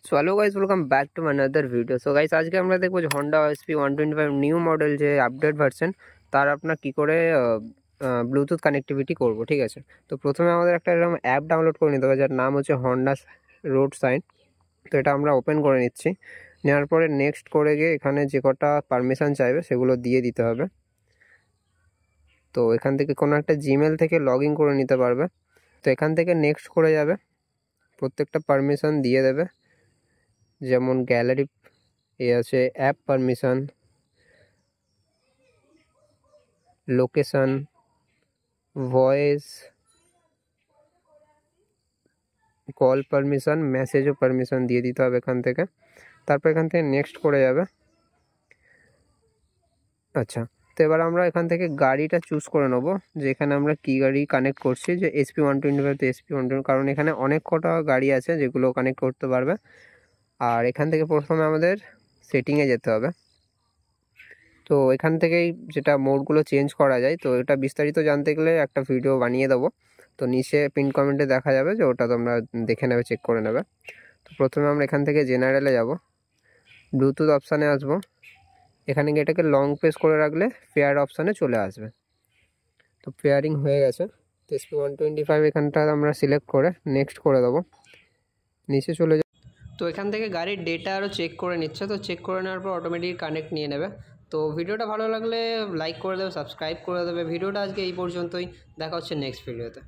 So hello guys, welcome back to another video. So guys आज के আমরা দেখব যে Honda OSP 125 নিউ মডেল যে আপডেট ভার্সন তার আপনার কি করে ব্লুটুথ কানেক্টিভিটি করব। ঠিক আছে, তো প্রথমে আমাদের একটা এরকম অ্যাপ ডাউনলোড করে নিতে হবে যার নাম হচ্ছে Honda রোড সাইন। তো এটা আমরা ওপেন করে নিচ্ছি। নেওয়ার পরে নেক্সট করে গিয়ে এখানে যে কটা পারমিশন চাইবে সেগুলো দিয়ে দিতে হবে। তো এখান থেকে কোনো একটা জিমেল থেকে লগ ইন করে নিতে পারবে। তো এখান থেকে নেক্সট করে যাবে, প্রত্যেকটা পারমিশন দিয়ে দেবে। যেমন গ্যালারি আছে, app permission, location, voice, call permission, মেসেজও পারমিশন দিয়ে দিতে হবে এখান থেকে। তারপর এখান থেকে নেক্সট করে যাবে। আচ্ছা, তো এবার আমরা এখান থেকে গাড়িটা চুজ করে নেবো যে এখানে আমরা কী গাড়ি কানেক্ট করছি, যে SP 125 তো SP 125, কারণ এখানে অনেক কটা গাড়ি আছে যেগুলো কানেক্ট করতে পারবে। আর এখান থেকে প্রথমে আমাদের সেটিংয়ে যেতে হবে। তো এখান থেকেই যেটা মোডগুলো চেঞ্জ করা যায়, তো এটা বিস্তারিত জানতে গেলে একটা ভিডিও বানিয়ে দেবো। তো নিচে পিন কমেন্টে দেখা যাবে, যে ওটা তোমরা দেখে নেবে, চেক করে নেবে। তো প্রথমে আমরা এখান থেকে জেনারেলে যাব, ব্লুটুথ অপশানে আসবো। এখানে গিয়ে এটাকে লং প্রেস করে রাখলে পেয়ার অপশানে চলে আসবে। তো পেয়ারিং হয়ে গেছে। তো SP 125 এখানটা আমরা সিলেক্ট করে নেক্সট করে দেবো। নিচে চলে যাব। তো এখান থেকে গাড়ির ডেটা আরও চেক করে নিচ্ছে। তো চেক করে নেওয়ার পর অটোমেটিক কানেক্ট নিয়ে নেবে। তো ভিডিওটা ভালো লাগলে লাইক করে দেবে, সাবস্ক্রাইব করে দেবে। ভিডিওটা আজকে এই পর্যন্তই, দেখা হচ্ছে নেক্সট ভিডিওতে।